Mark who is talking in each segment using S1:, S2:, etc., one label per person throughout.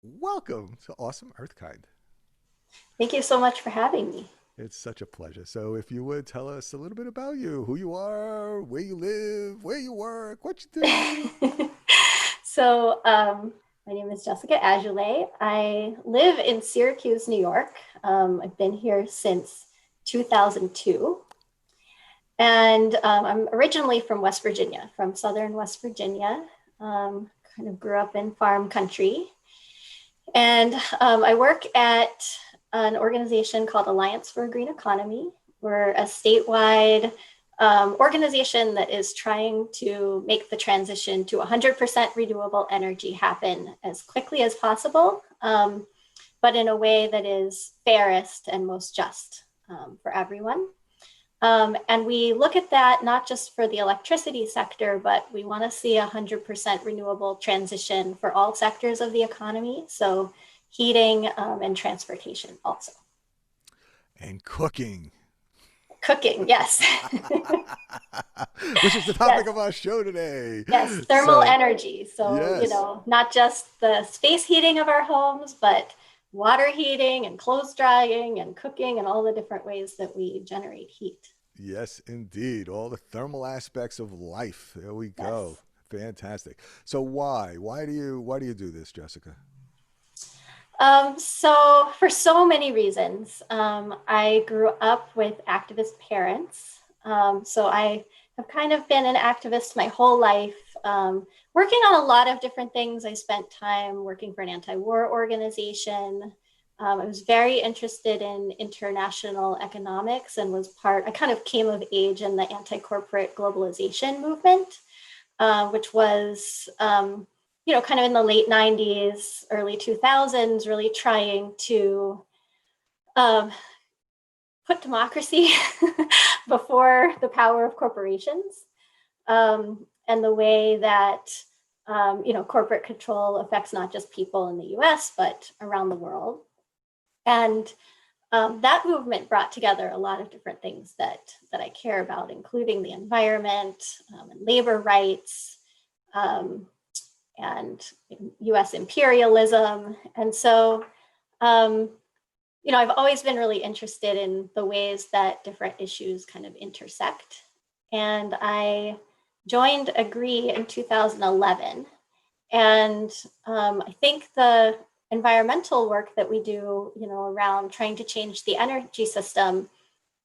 S1: Welcome to Awesome Earthkind.
S2: Thank you so much for having me.
S1: It's such a pleasure. So, if you would tell us a little bit about you, who you are, where you live, where you work, what you do.
S2: so, my name is Jessica Azulay. I live in Syracuse, New York. I've been here since 2002. And I'm originally from West Virginia, from southern West Virginia. Kind of grew up in farm country. And I work at an organization called Alliance for a Green Economy. We're a statewide organization that is trying to make the transition to 100% renewable energy happen as quickly as possible, but in a way that is fairest and most just for everyone. And we look at that not just for the electricity sector, but we want to see 100% renewable transition for all sectors of the economy. So heating and transportation also.
S1: And cooking,
S2: Cooking, yes.
S1: which is the topic
S2: Yes,
S1: of our show today.
S2: yes, thermal
S1: So,
S2: energy. So,
S1: yes,
S2: not just the space heating of our homes, but water heating and clothes drying and cooking and all the different ways that we generate heat.
S1: yes, indeed. All the thermal aspects of life. There we go.
S2: Yes.
S1: Fantastic. So, why? Why do you do this, Jessica?
S2: So for so many reasons, I grew up with activist parents. So I have kind of been an activist my whole life, working on a lot of different things. I spent time working for an anti-war organization. I was very interested in international economics and I kind of came of age in the anti-corporate globalization movement, which was kind of in the late 90s, early 2000s, really trying to um, put democracy before the power of corporations, and the way that corporate control affects not just people in the US, but around the world. And that movement brought together a lot of different things that I care about, including the environment and labor rights, um, and US imperialism. And so, um, I've always been really interested in the ways that different issues kind of intersect. And I joined Agree in 2011. And I think the environmental work that we do, around trying to change the energy system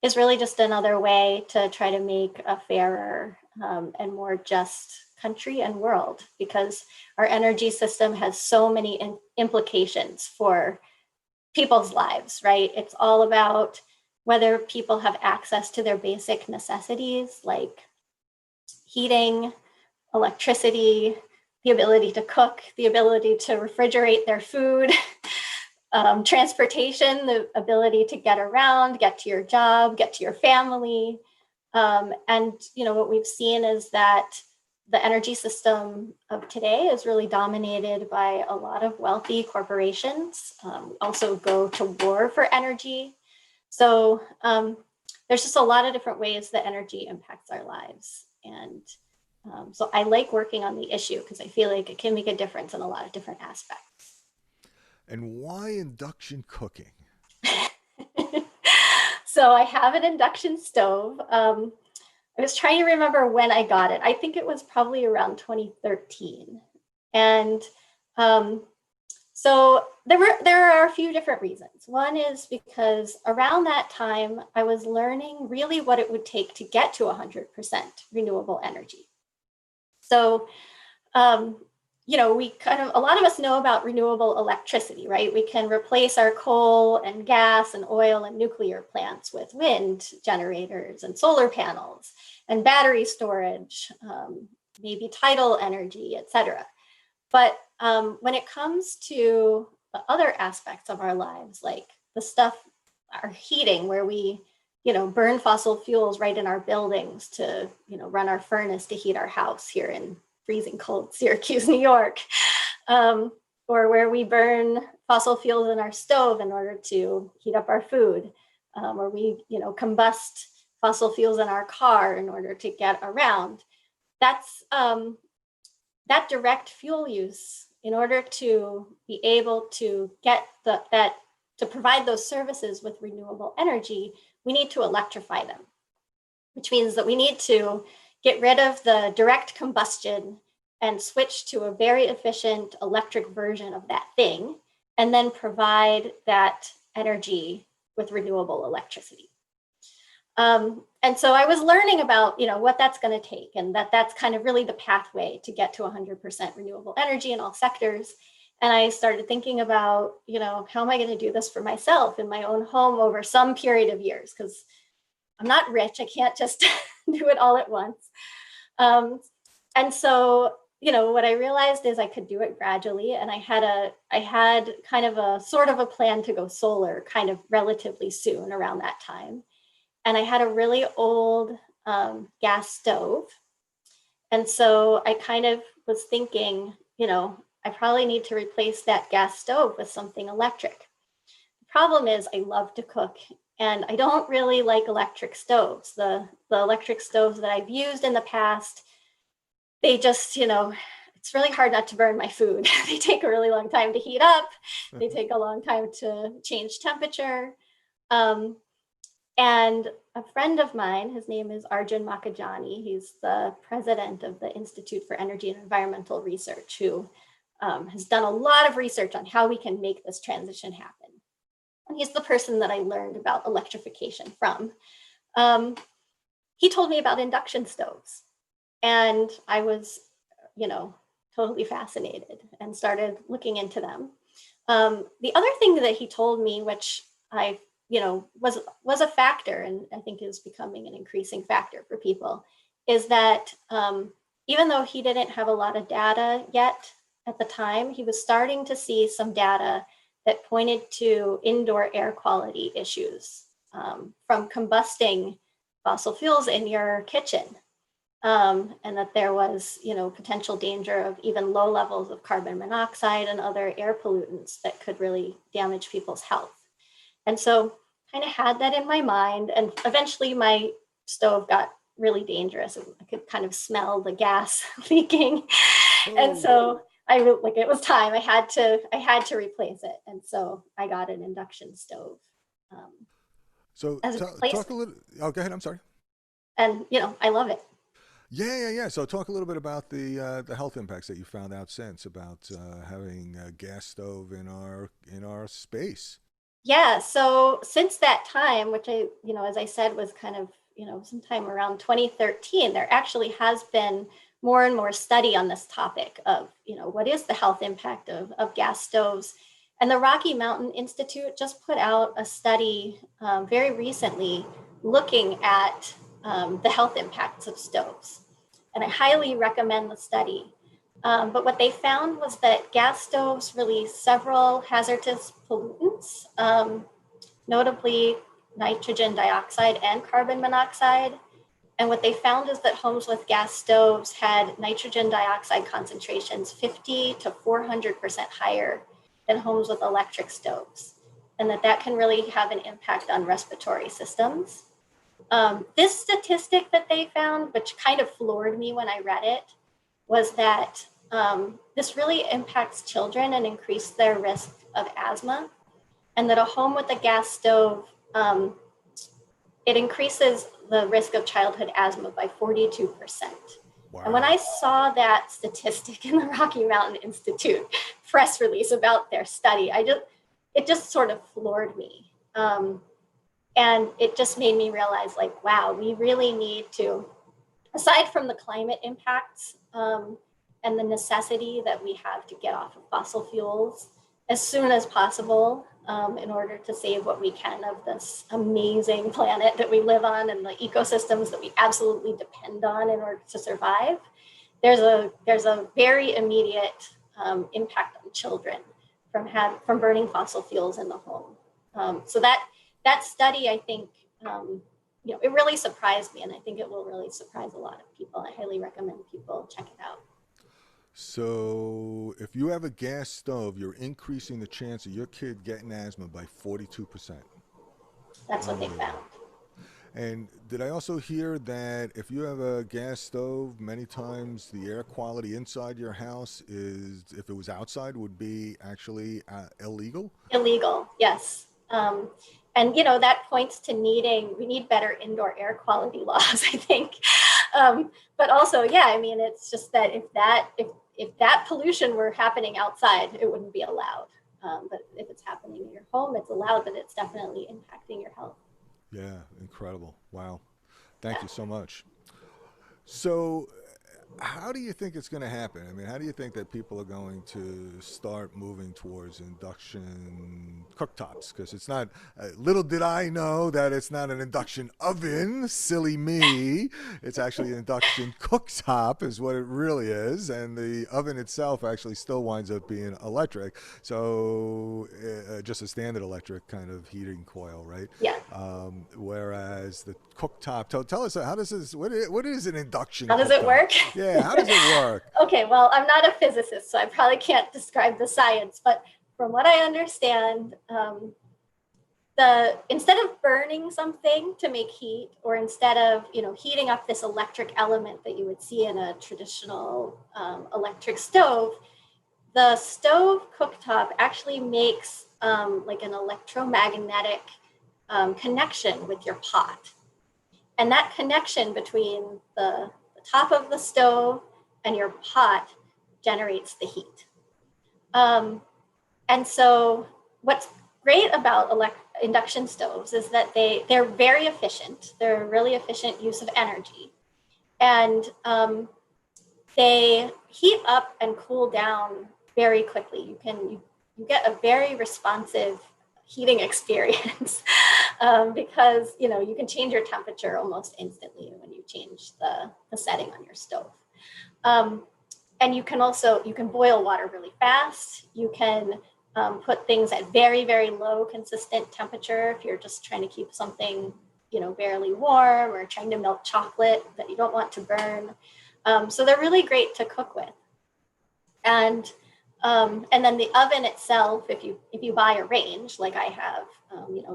S2: is really just another way to try to make a fairer and more just country and world, because our energy system has so many implications for people's lives, right? It's all about whether people have access to their basic necessities like heating, electricity, the ability to cook, the ability to refrigerate their food, transportation, the ability to get around, get to your job, get to your family. And what we've seen is that the energy system of today is really dominated by a lot of wealthy corporations. We also go to war for energy. So there's just a lot of different ways that energy impacts our lives. And so I like working on the issue because I feel like it can make a difference in a lot of different aspects.
S1: And why induction cooking?
S2: So I have an induction stove. I was trying to remember when I got it. I think it was probably around 2013. And um, so there are a few different reasons. One is because around that time, I was learning really what it would take to get to 100% renewable energy. So um, we a lot of us know about renewable electricity, right? We can replace our coal and gas and oil and nuclear plants with wind generators and solar panels and battery storage, maybe tidal energy, et cetera. But when it comes to the other aspects of our lives, like the stuff, our heating, where we burn fossil fuels right in our buildings to run our furnace to heat our house here in freezing cold Syracuse, New York, um, or where we burn fossil fuels in our stove in order to heat up our food, or we combust fossil fuels in our car in order to get around. That's that direct fuel use in order to be able to get that to provide those services with renewable energy, we need to electrify them, which means that we need to get rid of the direct combustion and switch to a very efficient electric version of that thing, and then provide that energy with renewable electricity. And so I was learning about, what that's going to take, and that's kind of really the pathway to get to 100% renewable energy in all sectors. And I started thinking about, how am I going to do this for myself in my own home over some period of years? Because I'm not rich. I can't just do it all at once. And so, what I realized is I could do it gradually. And I had kind of a sort of a plan to go solar kind of relatively soon around that time. And I had a really old gas stove. And so I kind of was thinking, I probably need to replace that gas stove with something electric. The problem is I love to cook, and I don't really like electric stoves. The electric stoves that I've used in the past, they just, it's really hard not to burn my food. They take a really long time to heat up. They take a long time to change temperature. And a friend of mine, his name is Arjun Makajani. He's the president of the Institute for Energy and Environmental Research, who has done a lot of research on how we can make this transition happen. And he's the person that I learned about electrification from. He told me about induction stoves, and I was, totally fascinated and started looking into them. The other thing that he told me, which I was a factor, and I think is becoming an increasing factor for people, is that even though he didn't have a lot of data yet at the time, he was starting to see some data that pointed to indoor air quality issues from combusting fossil fuels in your kitchen, and that there was, potential danger of even low levels of carbon monoxide and other air pollutants that could really damage people's health. And so kind of had that in my mind. And eventually my stove got really dangerous. I could kind of smell the gas leaking.
S1: Oh.
S2: And so it was time. I had to replace it. And so I got an induction stove.
S1: So
S2: as a
S1: talk a
S2: replacement.
S1: little. Oh, go ahead. I'm sorry.
S2: And, I love it.
S1: Yeah. So talk a little bit about the health impacts that you found out since about having a gas stove in our space.
S2: Yeah. So since that time, which as I said, was kind of, sometime around 2013, there actually has been more and more study on this topic of, what is the health impact of gas stoves. And the Rocky Mountain Institute just put out a study very recently looking at the health impacts of stoves. And I highly recommend the study. But what they found was that gas stoves release several hazardous pollutants, notably nitrogen dioxide and carbon monoxide. And what they found is that homes with gas stoves had nitrogen dioxide concentrations 50 to 400% higher than homes with electric stoves, and that can really have an impact on respiratory systems. This statistic that they found, which kind of floored me when I read it, was that this really impacts children and increased their risk of asthma, and that a home with a gas stove, it increases the risk of childhood asthma by 42%. And when
S1: Wow.
S2: I saw that statistic in the Rocky Mountain Institute press release about their study, it just sort of floored me. And it just made me realize, like, wow, we really need to, aside from the climate impacts and the necessity that we have to get off of fossil fuels as soon as possible in order to save what we can of this amazing planet that we live on and the ecosystems that we absolutely depend on in order to survive, there's a very immediate impact on children from burning fossil fuels in the home. So that study, I think, it really surprised me, and I think it will really surprise a lot of people. I highly recommend people check it out.
S1: So if you have a gas stove, you're increasing the chance of your kid getting asthma by 42%.
S2: That's what they found.
S1: Unbelievable. And did I also hear that if you have a gas stove, many times the air quality inside your house is, if it was outside, would be actually illegal?
S2: Illegal, yes. And that points to we need better indoor air quality laws, I think. But also, yeah, I mean, it's just that if that pollution were happening outside, it wouldn't be allowed. But if it's happening in your home, it's allowed, but it's definitely impacting your health.
S1: Yeah, incredible. Wow. Thank
S2: Yeah.
S1: you so much. So, how do you think it's going to happen? I mean, how do you think that people are going to start moving towards induction cooktops? Because it's not, little did I know that it's not an induction oven, silly me. It's actually an induction cooktop, is what it really is. And the oven itself actually still winds up being electric. So, just a standard electric kind of heating coil, right?
S2: Yeah.
S1: Whereas the cooktop, tell us, how does this, what is an induction
S2: How does it
S1: cooktop?
S2: work?
S1: Yeah, how does it work?
S2: Okay, well, I'm not a physicist, so I probably can't describe the science, but from what I understand, instead of burning something to make heat, or instead of heating up this electric element that you would see in a traditional electric stove, the stove cooktop actually makes like an electromagnetic connection with your pot. And that connection between the top of the stove and your pot generates the heat. Um, and so, what's great about induction stoves is that they're very efficient. They're a really efficient use of energy, and they heat up and cool down very quickly. You get a very responsive heating experience because you can change your temperature almost instantly when you change the setting on your stove. Um, and you can boil water really fast. You can put things at very, very low consistent temperature if you're just trying to keep something barely warm, or trying to melt chocolate that you don't want to burn. So they're really great to cook with. And then the oven itself, if you buy a range like I have,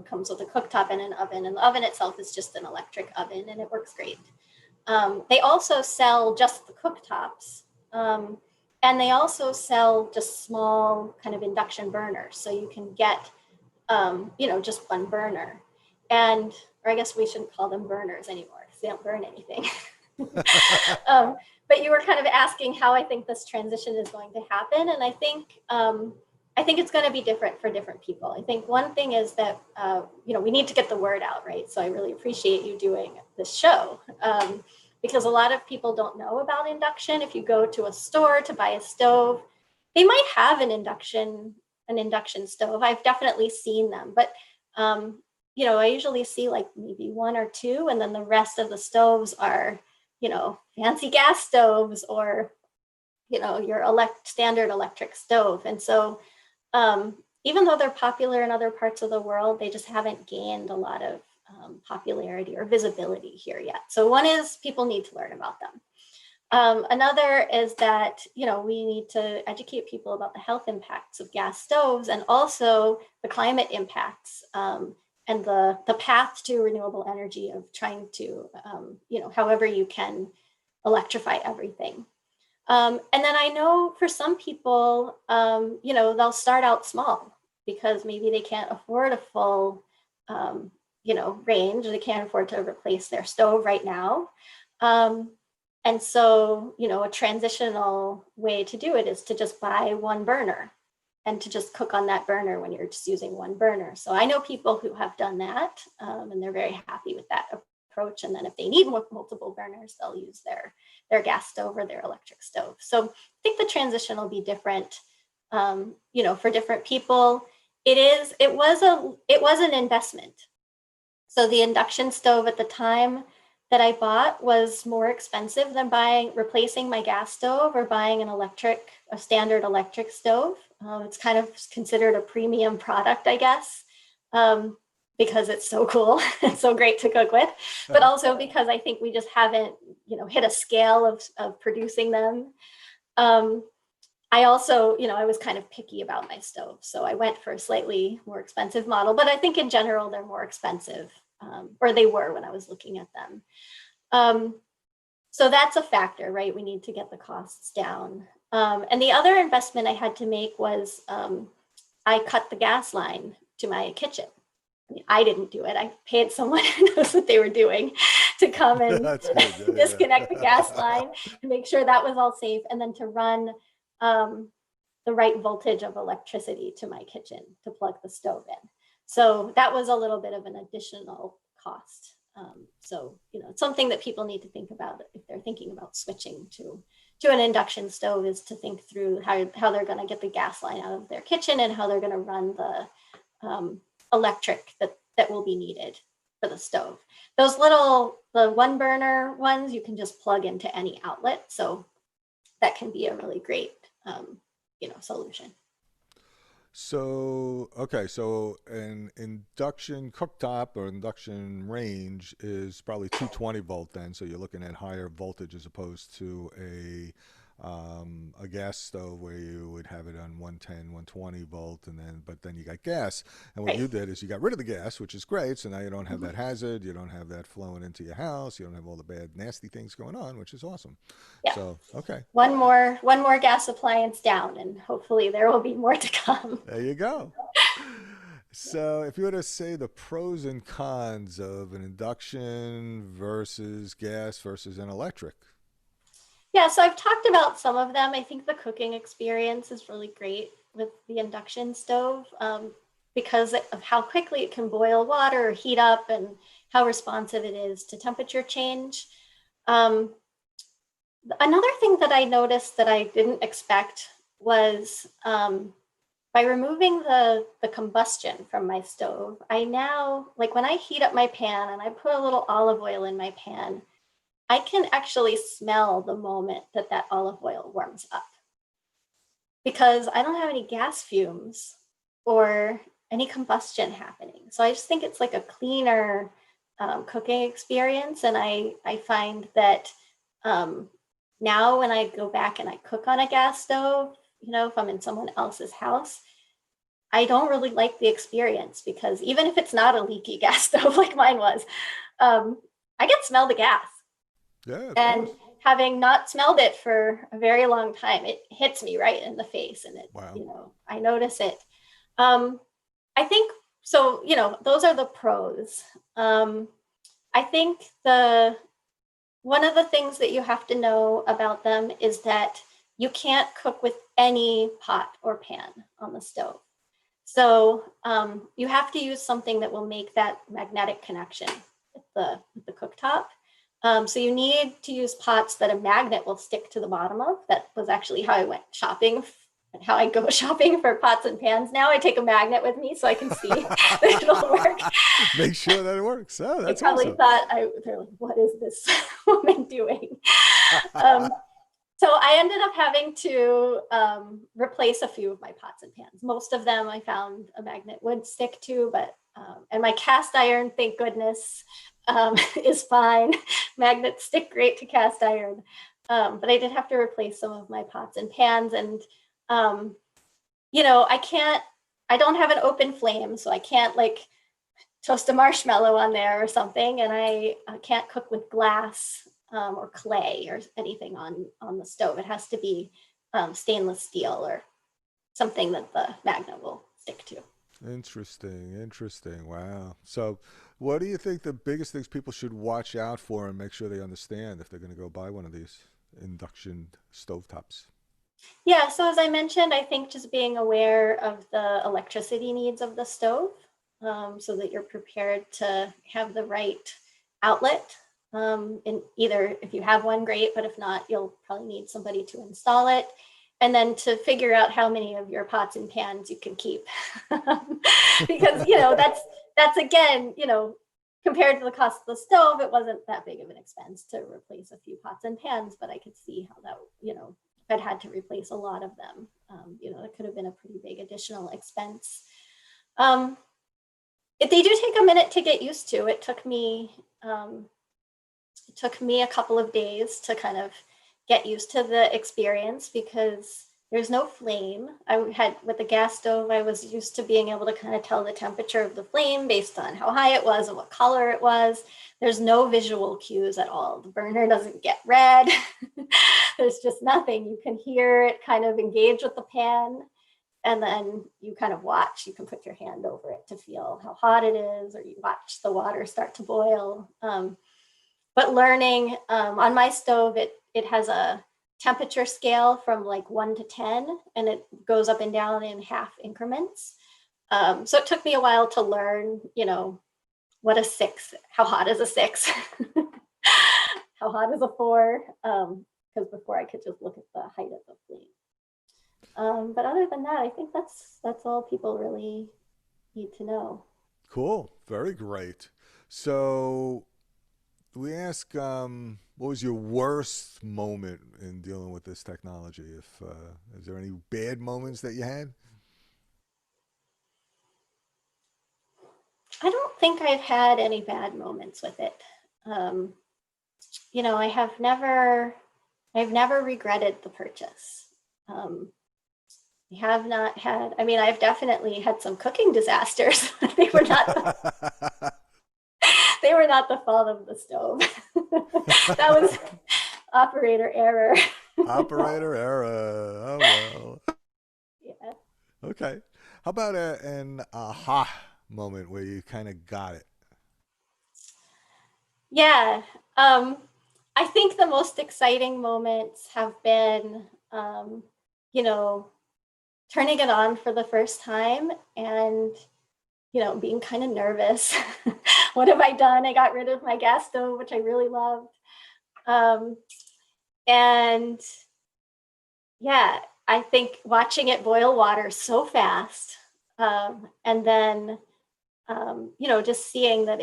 S2: comes with a cooktop and an oven, and the oven itself is just an electric oven, and it works great. They also sell just the cooktops, and they also sell just small kind of induction burners, so you can get just one burner. Or I guess we shouldn't call them burners anymore because they don't burn anything. um, but you were kind of asking how I think this transition is going to happen, and I think it's going to be different for different people. I think one thing is that we need to get the word out, right? So I really appreciate you doing this show, because a lot of people don't know about induction. If you go to a store to buy a stove, they might have an induction stove. I've definitely seen them, but I usually see like maybe one or two, and then the rest of the stoves are fancy gas stoves, or your standard electric stove. And so even though they're popular in other parts of the world, they just haven't gained a lot of popularity or visibility here yet. So one is people need to learn about them. Another is that we need to educate people about the health impacts of gas stoves, and also the climate impacts, and the path to renewable energy of trying to however you can electrify everything. And then I know for some people, they'll start out small because maybe they can't afford a full range, or they can't afford to replace their stove right now. And so, a transitional way to do it is to just buy one burner and to just cook on that burner when you're just using one burner. So I know people who have done that, and they're very happy with that approach. And then if they need multiple burners, they'll use their gas stove or their electric stove. So I think the transition will be different, for different people. It was an investment. So the induction stove at the time that I bought was more expensive than replacing my gas stove or buying a standard electric stove. It's kind of considered a premium product, I guess, because it's so cool and so great to cook with, but also because I think we just haven't, hit a scale of producing them. I also, I was kind of picky about my stove, so I went for a slightly more expensive model, but I think in general they're more expensive or they were when I was looking at them. So that's a factor, right? We need to get the costs down. And the other investment I had to make was I cut the gas line to my kitchen. I mean, I didn't do it. I paid someone who knows what they were doing to come and disconnect the gas line and make sure that was all safe, and then to run the right voltage of electricity to my kitchen to plug the stove in. So that was a little bit of an additional cost. So, it's something that people need to think about if they're thinking about switching to an induction stove, is to think through how they're going to get the gas line out of their kitchen and how they're going to run the electric that will be needed for the stove. Those the 1-burner ones, you can just plug into any outlet. So that can be a really great, solution.
S1: So, okay, so an induction cooktop or induction range is probably 220-volt then, so you're looking at higher voltage as opposed to a gas stove where you would have it on 110, 120-volt, but then you got gas. And what you did is you got rid of the gas, which is great, so now you don't have that hazard, you don't have that flowing into your house, you don't have all the bad, nasty things going on, which is awesome.
S2: Yeah.
S1: So, okay.
S2: One more gas appliance down, and hopefully there will be more to come.
S1: There you go. So, if you were to say the pros and cons of an induction versus gas versus an electric.
S2: Yeah, so I've talked about some of them. I think the cooking experience is really great with the induction stove because of how quickly it can boil water or heat up and how responsive it is to temperature change. Another thing that I noticed that I didn't expect was by removing the combustion from my stove, I now, like when I heat up my pan and I put a little olive oil in my pan, I can actually smell the moment that olive oil warms up, because I don't have any gas fumes or any combustion happening. So I just think it's like a cleaner cooking experience. And I find that now when I go back and I cook on a gas stove, if I'm in someone else's house, I don't really like the experience, because even if it's not a leaky gas stove like mine was, I can smell the gas.
S1: Yeah,
S2: and having not smelled it for a very long time, it hits me right in the face, and I notice it. I think so. Those are the pros. I think one of the things that you have to know about them is that you can't cook with any pot or pan on the stove. So you have to use something that will make that magnetic connection with the cooktop. So you need to use pots that a magnet will stick to the bottom of. That was actually how I went shopping, and how I go shopping for pots and pans now. I take a magnet with me so I can see that it'll work.
S1: Make sure that it works. Oh, that's
S2: I probably
S1: awesome.
S2: thought, they're like, what is this woman doing? So I ended up having to replace a few of my pots and pans. Most of them I found a magnet would stick to, but and my cast iron, thank goodness, is fine. Magnets stick great to cast iron. But I did have to replace some of my pots and pans. And, I don't have an open flame, so I can't toast a marshmallow on there or something. And I can't cook with glass or clay or anything on the stove. It has to be stainless steel or something that the magnet will stick to.
S1: Interesting. Wow. So, what do you think the biggest things people should watch out for and make sure they understand if they're going to go buy one of these induction stovetops?
S2: Yeah, so as I mentioned, I think just being aware of the electricity needs of the stove, so that you're prepared to have the right outlet. And either if you have one, great, but if not, you'll probably need somebody to install it. And then to figure out how many of your pots and pans you can keep. Because, that's again, compared to the cost of the stove, it wasn't that big of an expense to replace a few pots and pans, but I could see how that, if I'd had to replace a lot of them, it could have been a pretty big additional expense. If they do take a minute to get used to, it took me a couple of days to kind of get used to the experience, because there's no flame. I had, with the gas stove, I was used to being able to kind of tell the temperature of the flame based on how high it was and what color it was. There's no visual cues at all. The burner doesn't get red. There's just nothing. You can hear it kind of engage with the pan, and then you kind of watch. You can put your hand over it to feel how hot it is, or you watch the water start to boil. But learning on my stove, it has a temperature scale from like 1 to 10, and it goes up and down in half increments. So it took me a while to learn, what a 6, how hot is a 6, how hot is a 4, because before I could just look at the height of the flame. But other than that, I think that's all people really need to know.
S1: Cool. Very great. So we ask, what was your worst moment in dealing with this technology? If is there any bad moments that you had?
S2: I don't think I've had any bad moments with it. Um, I I've never regretted the purchase. Um, I have not had, I mean, I've definitely had some cooking disasters. They were not the fault of the stove. That was operator error.
S1: Operator error. Oh well.
S2: Yeah.
S1: Okay. How about an aha moment where you kind of got it?
S2: Yeah. I think the most exciting moments have been, you know, turning it on for the first time and, being kind of nervous. What have I done? I got rid of my gas stove, which I really loved. Um, and yeah, I think watching it boil water so fast, and then, just seeing that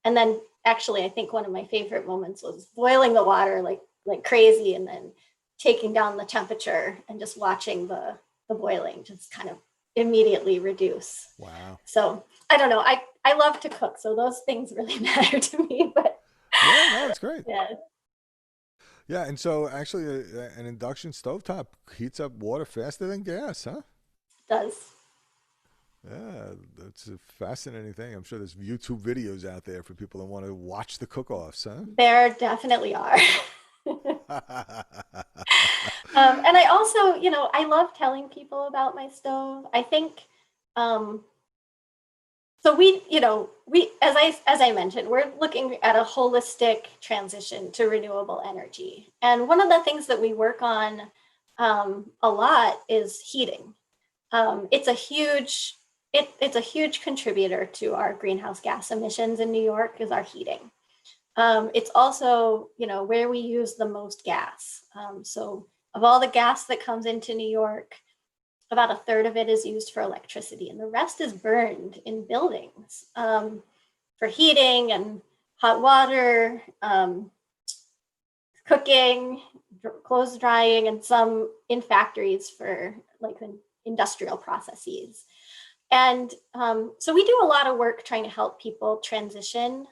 S2: and then actually, I think one of my favorite moments was boiling the water like crazy, and then taking down the temperature and just watching the boiling just kind of immediately reduce.
S1: Wow.
S2: So I don't know. I love to cook, so those things really matter to me. But
S1: Yeah, no, it's great.
S2: yeah, it
S1: Yeah, and so actually, an induction stovetop heats up water faster than gas, huh?
S2: does.
S1: Yeah, that's a fascinating thing. I'm sure there's YouTube videos out there for people that want to watch the cook-offs, huh?
S2: There definitely are. And I also, I love telling people about my stove. I think, um, so as I mentioned, we're looking at a holistic transition to renewable energy. And one of the things that we work on a lot is heating. It's a huge it's a huge contributor to our greenhouse gas emissions in New York is our heating. It's also, where we use the most gas. So of all the gas that comes into New York, about a third of it is used for electricity, and the rest is burned in buildings for heating and hot water, cooking, clothes drying, and some in factories for like industrial processes. And so we do a lot of work trying to help people transition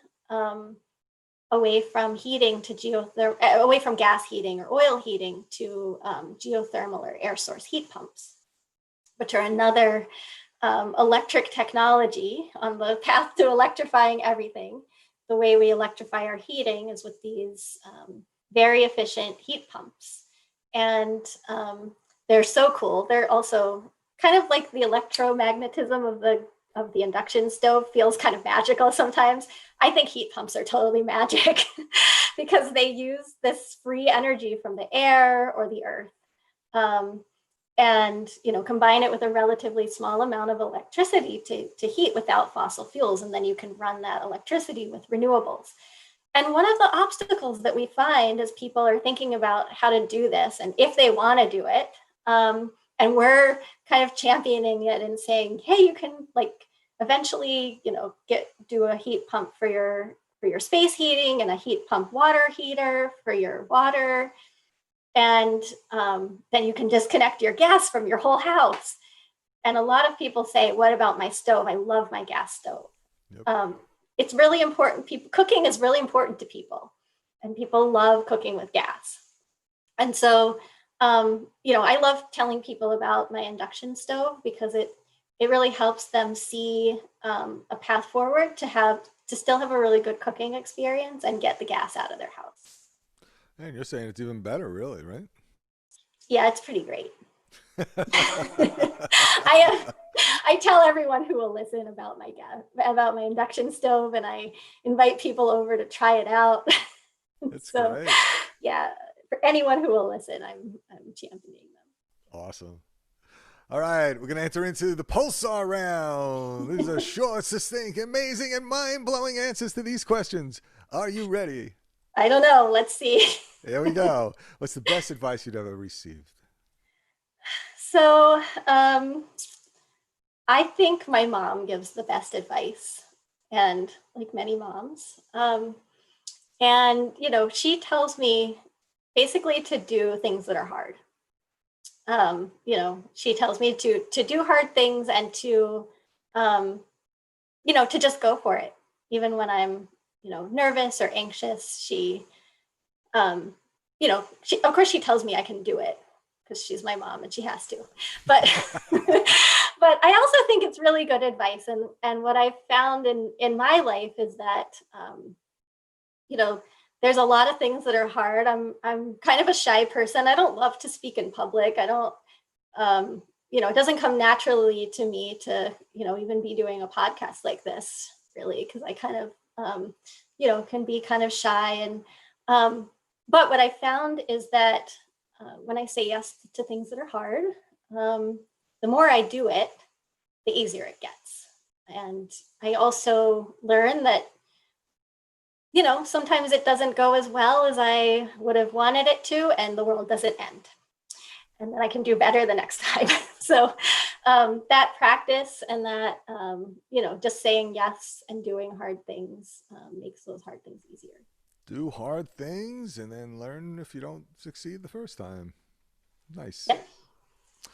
S2: away from heating to away from gas heating or oil heating to geothermal or air source heat pumps, which are another electric technology on the path to electrifying everything. The way we electrify our heating is with these very efficient heat pumps. And they're so cool. They're also kind of like the electromagnetism of the induction stove feels kind of magical sometimes. I think heat pumps are totally magic because they use this free energy from the air or the earth, and combine it with a relatively small amount of electricity to heat without fossil fuels, and then you can run that electricity with renewables. And one of the obstacles that we find as people are thinking about how to do this and if they want to do it, and we're kind of championing it and saying, hey, you can eventually do a heat pump for your space heating and a heat pump water heater for your water, and then you can disconnect your gas from your whole house. And a lot of people say, what about my stove? I love my gas stove.
S1: Yep.
S2: It's really important. Cooking is really important to people, and people love cooking with gas. And so I love telling people about my induction stove because it really helps them see a path forward to still have a really good cooking experience and get the gas out of their house.
S1: And you're saying it's even better, really, right?
S2: Yeah, it's pretty great. I I tell everyone who will listen about my induction stove, and I invite people over to try it out.
S1: It's
S2: So,
S1: great.
S2: yeah, for anyone who will listen, I'm championing them.
S1: Awesome. All right, we're going to enter into the Pulsar round. These are short, succinct, amazing, and mind blowing answers to these questions. Are you ready?
S2: I don't know. Let's see.
S1: Here we go. What's the best advice you'd ever received?
S2: So, I think my mom gives the best advice, and like many moms. And, she tells me basically to do things that are hard. She tells me to do hard things and um, to just go for it. Even when I'm, nervous or anxious, um, of course she tells me I can do it because she's my mom and she has to. But, but I also think it's really good advice. And what I've found in my life is that, you know, there's a lot of things that are hard. I'm kind of a shy person. I don't love to speak in public. I don't, it doesn't come naturally to me to, even be doing a podcast like this, really, because I kind of, can be kind of shy. And, but what I found is that when I say yes to things that are hard, the more I do it, the easier it gets. And I also learn that sometimes it doesn't go as well as I would have wanted it to, and the world doesn't end. And then I can do better the next time. So that practice and that, just saying yes and doing hard things makes those hard things easier.
S1: Do hard things and then learn if you don't succeed the first time. Nice.
S2: Yep.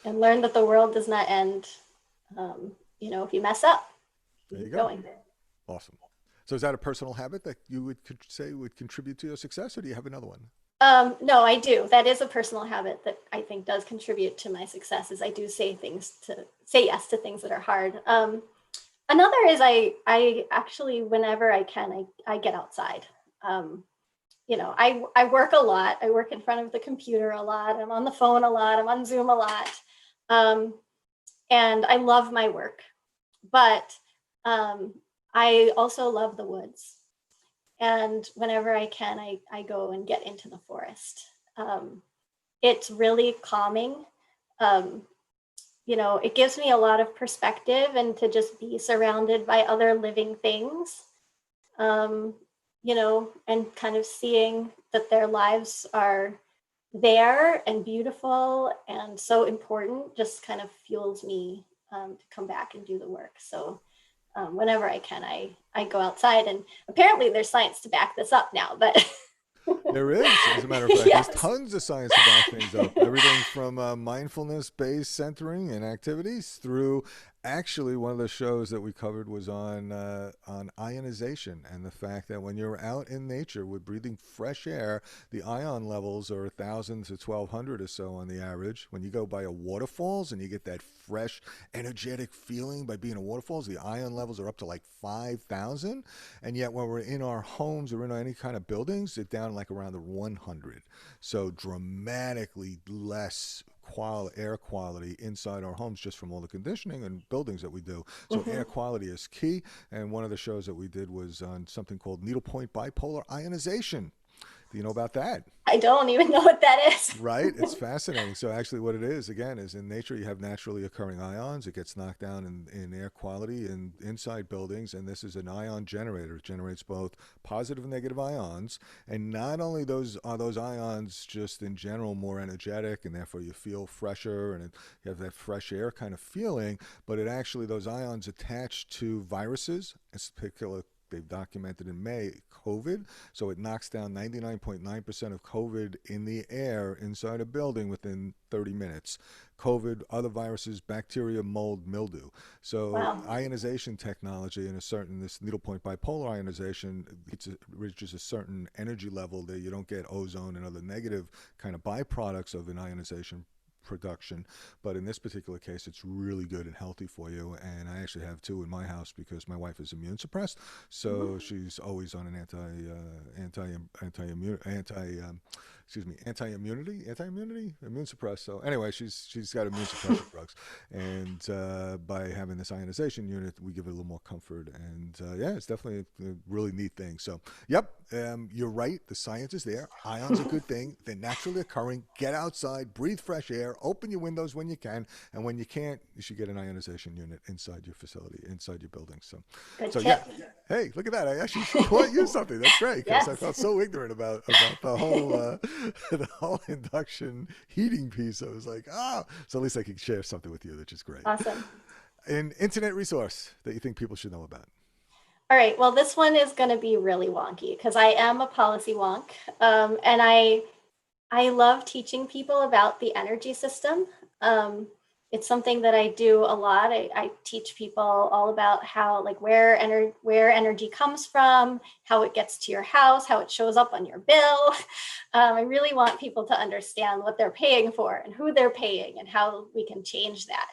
S2: And learn that the world does not end, if you mess up.
S1: There you
S2: Keep
S1: go.
S2: going.
S1: Awesome. So is that a personal habit that you would say would contribute to your success, or do you have another one?
S2: No, I do. That is a personal habit that I think does contribute to my success. Is I do say yes to things that are hard. Another is I actually, whenever I can, I get outside. I work a lot. I work in front of the computer a lot. I'm on the phone a lot. I'm on Zoom a lot. And I love my work, but I also love the woods. And whenever I can, I go and get into the forest. It's really calming. Um, it gives me a lot of perspective and to just be surrounded by other living things, and kind of seeing that their lives are there and beautiful and so important just kind of fuels me to come back and do the work. So whenever I can, I go outside, and apparently there's science to back this up now, but
S1: There is, as a matter of fact,
S2: yes.
S1: there's tons of science to back things up. Everything from mindfulness-based centering and activities through. Actually, one of the shows that we covered was on ionization and the fact that when you're out in nature with breathing fresh air, the ion levels are 1,000 to 1,200 or so on the average. When you go by a waterfalls and you get that fresh, energetic feeling by being a waterfalls, the ion levels are up to like 5,000. And yet, when we're in our homes or in any kind of buildings, it's down like around the 100. So dramatically less air quality inside our homes just from all the conditioning and buildings that we do. So air quality is key. And one of the shows that we did was on something called Needlepoint Bipolar Ionization. Do you know about that?
S2: I don't even know what that is.
S1: Right? It's fascinating. So actually what it is, again, is in nature you have naturally occurring ions. It gets knocked down in air quality in inside buildings, and this is an ion generator. It generates both positive and negative ions. And not only are those ions just in general more energetic, and therefore you feel fresher and you have that fresh air kind of feeling, but it actually, those ions attach to viruses, in particular they've documented in May COVID. So it knocks down 99.9% of COVID in the air inside a building within 30 minutes. COVID, other viruses, bacteria, mold, mildew. So
S2: Wow.
S1: ionization technology in a certain, this needlepoint bipolar ionization, it reaches a certain energy level that you don't get ozone and other negative kind of byproducts of an ionization production. But in this particular case, it's really good and healthy for you. And I actually have two in my house because my wife is immune suppressed, so she's always on an anti-immunity, immune suppressed. So anyway, she's got immune suppression drugs, and by having this ionization unit, we give it a little more comfort. And yeah, it's definitely a really neat thing. So yep, you're right. The science is there. Ions are a good thing. They're naturally occurring. Get outside, breathe fresh air, open your windows when you can, and when you can't, you should get an ionization unit inside your facility, inside your building.
S2: Good
S1: So
S2: tip.
S1: yeah. Hey, look at that! I actually taught you something. That's great because I
S2: Yes.
S1: felt so ignorant about the whole the whole induction heating piece. I was like, ah, so at least I could share something with you, which is great.
S2: Awesome.
S1: An internet resource that you think people should know about.
S2: All right. Well, this one is going to be really wonky because I am a policy wonk, and I love teaching people about the energy system. It's something that I do a lot. I teach people all about how, like, where energy comes from, how it gets to your house, how it shows up on your bill. I really want people to understand what they're paying for and who they're paying and how we can change that.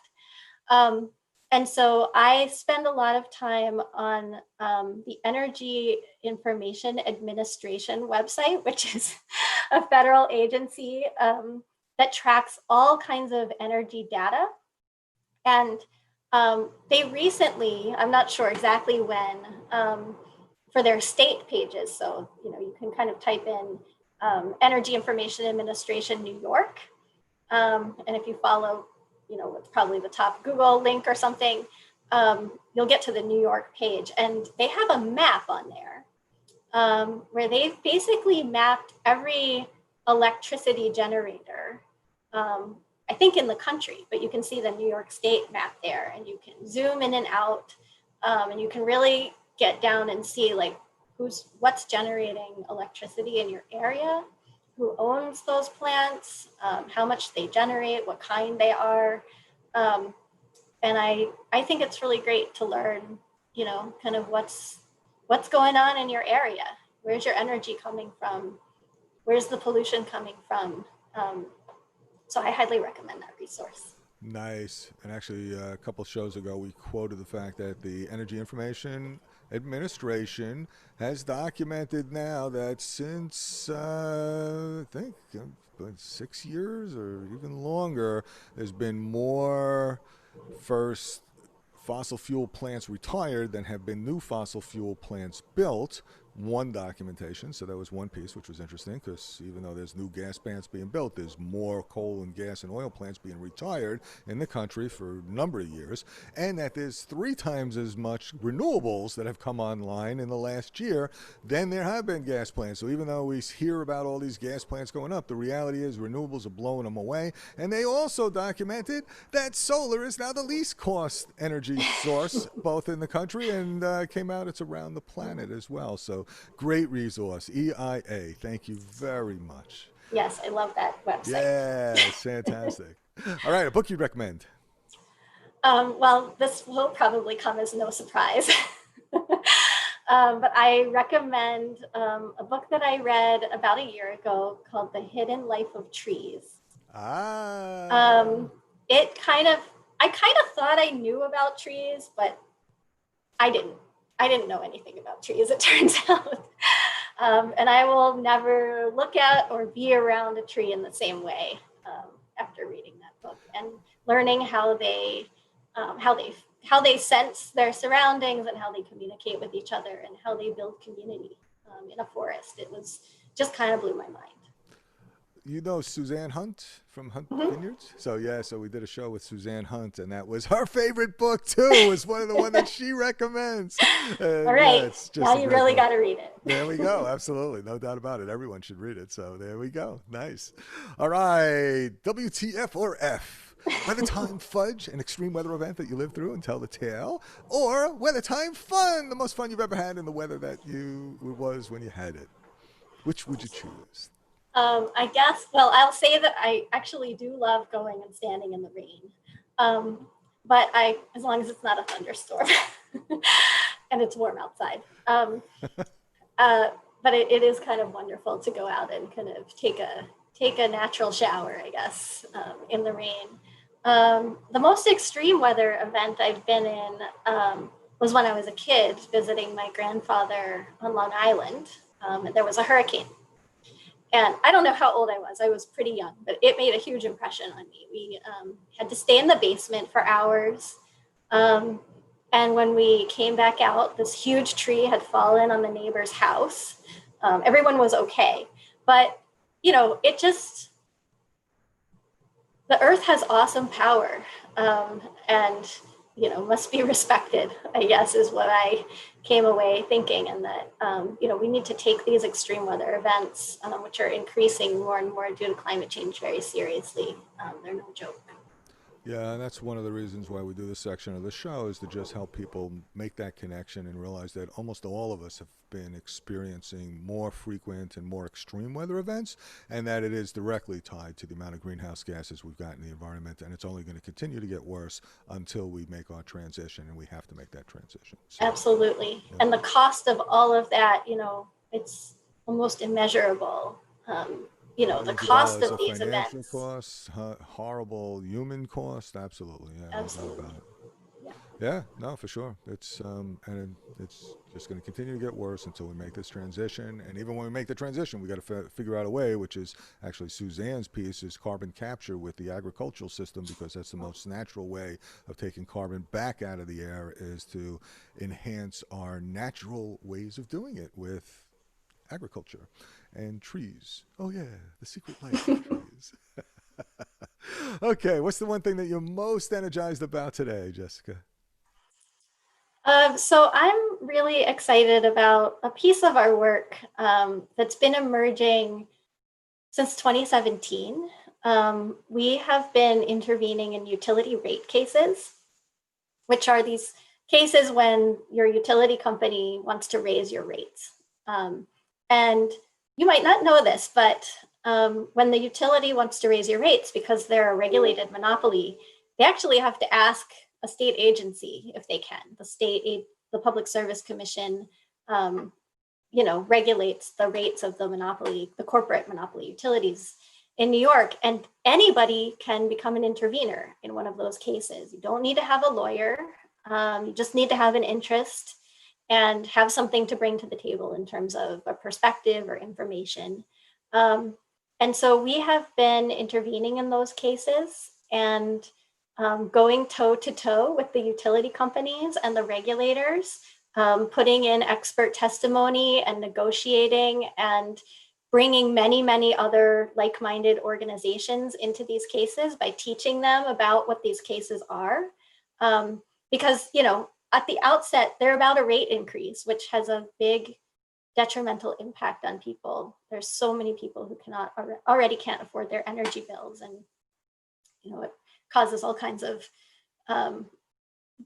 S2: And so I spend a lot of time on the Energy Information Administration website, which is a federal agency that tracks all kinds of energy data. And they recently, I'm not sure exactly when, for their state pages. So, you can kind of type in Energy Information Administration New York. And if you follow, what's probably the top Google link or something, you'll get to the New York page. And they have a map on there where they've basically mapped every electricity generator, I think in the country, but you can see the New York State map there, and you can zoom in and out, and you can really get down and see like what's generating electricity in your area, who owns those plants, how much they generate, what kind they are. And I think it's really great to learn, kind of what's going on in your area. Where's your energy coming from? Where's the pollution coming from? So I highly recommend that resource.
S1: Nice. And actually, a couple shows ago, we quoted the fact that the Energy Information Administration has documented now that since, I think, 6 years or even longer, there's been more first fossil fuel plants retired than have been new fossil fuel plants built. One documentation, so that was one piece, which was interesting because even though there's new gas plants being built, there's more coal and gas and oil plants being retired in the country for a number of years, and that there's 3 times as much renewables that have come online in the last year than there have been gas plants. So even though we hear about all these gas plants going up, the reality is renewables are blowing them away. And they also documented that solar is now the least cost energy source both in the country and came out it's around the planet as well. So great resource, EIA. Thank you very much.
S2: Yes, I love that website.
S1: Yeah, fantastic. All right, a book you'd recommend?
S2: Well, this will probably come as no surprise. But I recommend a book that I read about a year ago called The Hidden Life of Trees.
S1: Ah.
S2: I kind of thought I knew about trees, but I didn't. I didn't know anything about trees, it turns out. And I will never look at or be around a tree in the same way after reading that book and learning how they sense their surroundings and how they communicate with each other and how they build community in a forest. It was just kind of blew my mind.
S1: You know Suzanne Hunt from Hunt
S2: Mm-hmm.
S1: Vineyards? So yeah, so we did a show with Suzanne Hunt, and that was her favorite book too. It was one of the one that she recommends. And,
S2: All right,
S1: yeah, it's just
S2: now
S1: a
S2: you
S1: great
S2: really
S1: book.
S2: got to read it.
S1: There we go. Absolutely, no doubt about it. Everyone should read it. So there we go. Nice. All right, WTF or F? Weather time fudge, an extreme weather event that you lived through and tell the tale, or weather time fun, the most fun you've ever had in the weather that you was when you had it. Which would you choose?
S2: I guess, well, I'll say that I actually do love going and standing in the rain. Um, but as long as it's not a thunderstorm and it's warm outside. But it is kind of wonderful to go out and kind of take a natural shower, I guess, in the rain. The most extreme weather event I've been in was when I was a kid visiting my grandfather on Long Island. And there was a hurricane. And I don't know how old I was. I was pretty young, but it made a huge impression on me. We had to stay in the basement for hours. And when we came back out, this huge tree had fallen on the neighbor's house. Everyone was okay. But, it just, the earth has awesome power. And, must be respected, I guess, is what I came away thinking. And that, we need to take these extreme weather events, which are increasing more and more due to climate change, very seriously. They're no joke.
S1: Yeah, and that's one of the reasons why we do this section of the show is to just help people make that connection and realize that almost all of us have been experiencing more frequent and more extreme weather events, and that it is directly tied to the amount of greenhouse gases we've got in the environment, and it's only going to continue to get worse until we make our transition, and we have to make that transition. So,
S2: Absolutely.
S1: yeah.
S2: And the cost of all of that, it's almost immeasurable. The
S1: Millions of
S2: cost
S1: dollars
S2: of
S1: of
S2: these
S1: financial
S2: events.
S1: costs, horrible human cost. Absolutely, yeah, no doubt
S2: Absolutely.
S1: about it.
S2: Yeah.
S1: Yeah, no, for sure. And it's just going to continue to get worse until we make this transition. And even when we make the transition, we got to figure out a way, which is actually Suzanne's piece, is carbon capture with the agricultural system, because that's the most natural way of taking carbon back out of the air, is to enhance our natural ways of doing it with agriculture and trees. Oh yeah, the secret life of trees. Okay, what's the one thing that you're most energized about today, Jessica?
S2: So I'm really excited about a piece of our work that's been emerging since 2017. We have been intervening in utility rate cases, which are these cases when your utility company wants to raise your rates. And you might not know this, but when the utility wants to raise your rates because they're a regulated monopoly, they actually have to ask a state agency if they can. The Public Service Commission, regulates the rates of the corporate monopoly utilities in New York, and anybody can become an intervener in one of those cases. You don't need to have a lawyer. You just need to have an interest and have something to bring to the table in terms of a perspective or information. And so we have been intervening in those cases and going toe to toe with the utility companies and the regulators, putting in expert testimony and negotiating and bringing many, many other like-minded organizations into these cases by teaching them about what these cases are. Because, at the outset, they're about a rate increase, which has a big detrimental impact on people. There's so many people who already can't afford their energy bills, and it causes all kinds of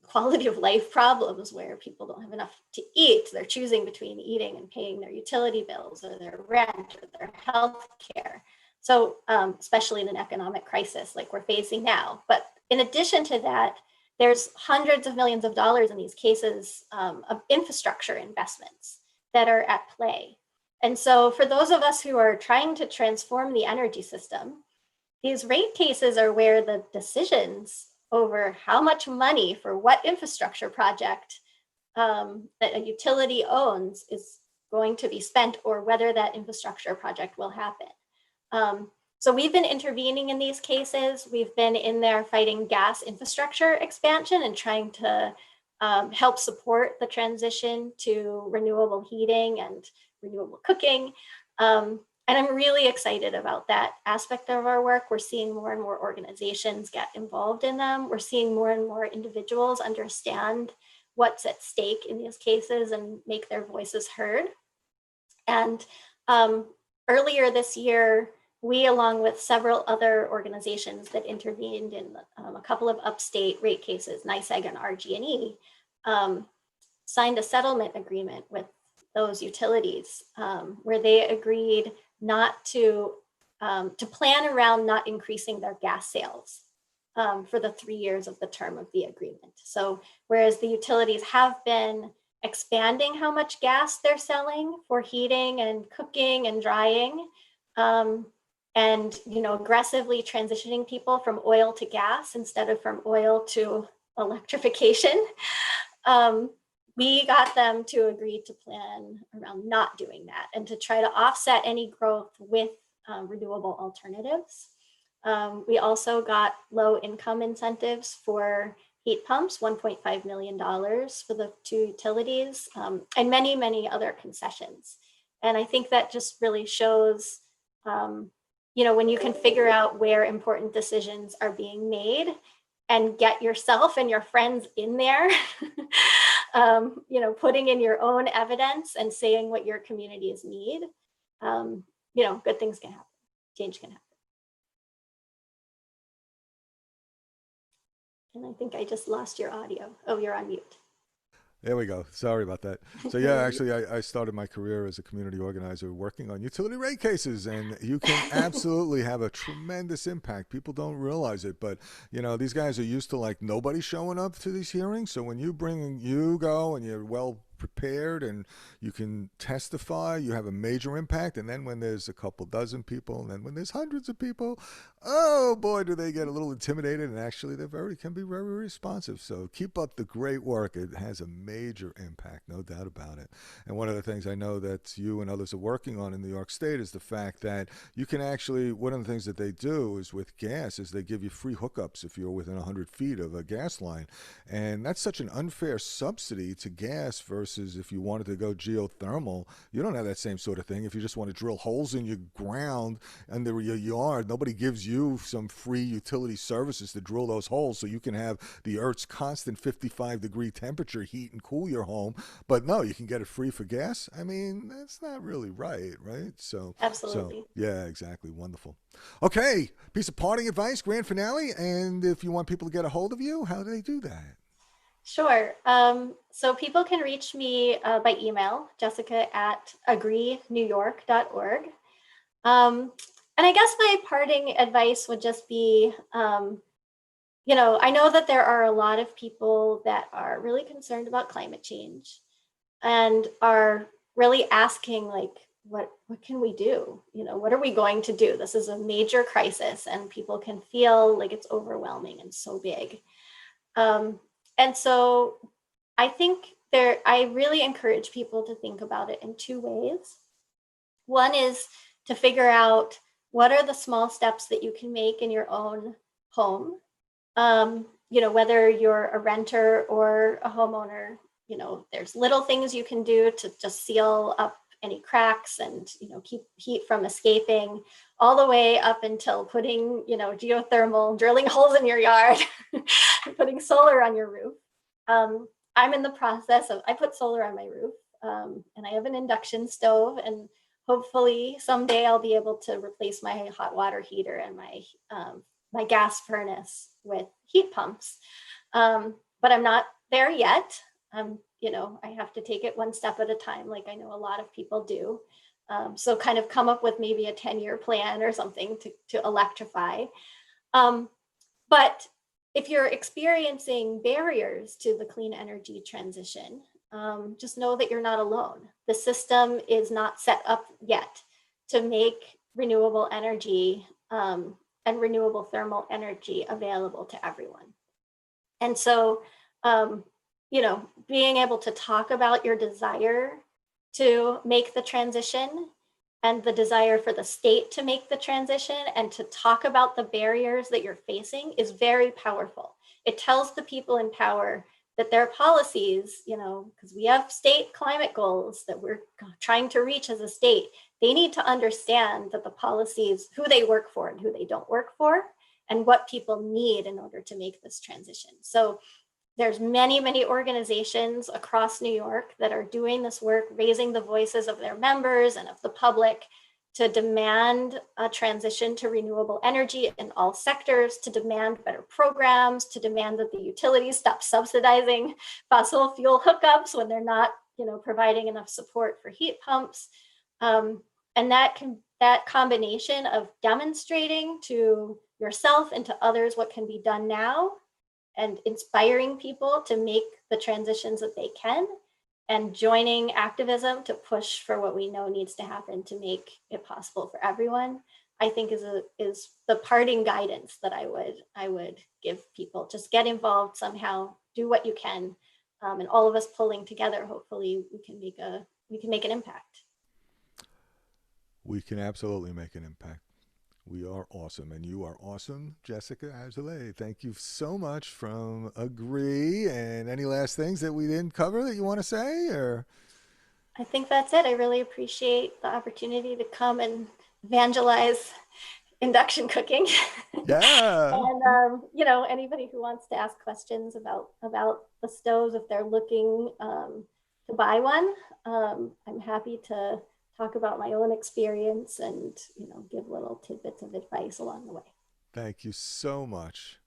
S2: quality of life problems where people don't have enough to eat. They're choosing between eating and paying their utility bills or their rent or their health care. So especially in an economic crisis like we're facing now. But in addition to that, there's hundreds of millions of dollars in these cases of infrastructure investments that are at play. And so for those of us who are trying to transform the energy system, these rate cases are where the decisions over how much money for what infrastructure project that a utility owns is going to be spent, or whether that infrastructure project will happen. So we've been intervening in these cases. We've been in there fighting gas infrastructure expansion and trying to help support the transition to renewable heating and renewable cooking. And I'm really excited about that aspect of our work. We're seeing more and more organizations get involved in them. We're seeing more and more individuals understand what's at stake in these cases and make their voices heard. And earlier this year, we, along with several other organizations that intervened in a couple of upstate rate cases, NYSEG and RG&E, signed a settlement agreement with those utilities where they agreed not to plan around not increasing their gas sales for the 3 years of the term of the agreement. So whereas the utilities have been expanding how much gas they're selling for heating and cooking and drying, and aggressively transitioning people from oil to gas instead of from oil to electrification, we got them to agree to plan around not doing that and to try to offset any growth with renewable alternatives. We also got low income incentives for heat pumps, $1.5 million for the 2 utilities, and many, many other concessions. And I think that just really shows, when you can figure out where important decisions are being made and get yourself and your friends in there, putting in your own evidence and saying what your communities need, good things can happen, change can happen. And I think I just lost your audio. Oh, you're on mute.
S1: There we go. Sorry about that. So yeah, actually, I started my career as a community organizer working on utility rate cases, and you can absolutely have a tremendous impact. People don't realize it, but these guys are used to like nobody showing up to these hearings. So when you go and you're well prepared and you can testify, you have a major impact. And then when there's a couple dozen people, and then when there's hundreds of people, oh boy, do they get a little intimidated. And actually, can be very responsive. So keep up the great work. It has a major impact, no doubt about it. And one of the things I know that you and others are working on in New York State is the fact that you can actually, one of the things that they do is with gas is they give you free hookups if you're within 100 feet of a gas line. And that's such an unfair subsidy to gas versus if you wanted to go geothermal. You don't have that same sort of thing. If you just want to drill holes in your ground under your yard, nobody gives you some free utility services to drill those holes so you can have the Earth's constant 55-degree temperature heat and cool your home. But no, you can get it free for gas. I mean, that's not really right? So
S2: absolutely.
S1: So, yeah, exactly. Wonderful. Okay, piece of parting advice, grand finale, and if you want people to get a hold of you, how do they do that?
S2: Sure. So people can reach me by email, jessica@agreenewyork.org. And I guess my parting advice would just be, I know that there are a lot of people that are really concerned about climate change and are really asking, like, what can we do? What are we going to do? This is a major crisis and people can feel like it's overwhelming and so big. And so I think I really encourage people to think about it in 2 ways. One is to figure out what are the small steps that you can make in your own home. Whether you're a renter or a homeowner, there's little things you can do to just seal up any cracks and, keep heat from escaping, all the way up until putting, geothermal, drilling holes in your yard, putting solar on your roof. I'm in the process of, I put solar on my roof, and I have an induction stove, and hopefully someday I'll be able to replace my hot water heater and my gas furnace with heat pumps. But I'm not there yet. I have to take it one step at a time, like I know a lot of people do. So kind of come up with maybe a 10-year plan or something to electrify. But if you're experiencing barriers to the clean energy transition, just know that you're not alone. The system is not set up yet to make renewable energy and renewable thermal energy available to everyone. And so, being able to talk about your desire to make the transition and the desire for the state to make the transition and to talk about the barriers that you're facing is very powerful. It tells the people in power that their policies, because we have state climate goals that we're trying to reach as a state, they need to understand that the policies, who they work for and who they don't work for, and what people need in order to make this transition. So there's many, many organizations across New York that are doing this work, raising the voices of their members and of the public to demand a transition to renewable energy in all sectors, to demand better programs, to demand that the utilities stop subsidizing fossil fuel hookups when they're not, providing enough support for heat pumps. And that combination of demonstrating to yourself and to others what can be done now and inspiring people to make the transitions that they can, and joining activism to push for what we know needs to happen to make it possible for everyone, I think is the parting guidance that I would give people. Just get involved somehow, do what you can, and all of us pulling together, hopefully we can make an impact.
S1: We can absolutely make an impact. We are awesome, and you are awesome, Jessica Azulay. Thank you so much from Agree. And any last things that we didn't cover that you want to say, or?
S2: I think that's it. I really appreciate the opportunity to come and evangelize induction cooking.
S1: Yeah.
S2: And anybody who wants to ask questions about the stoves, if they're looking to buy one, I'm happy to talk about my own experience and give little tidbits of advice along the way.
S1: Thank you so much.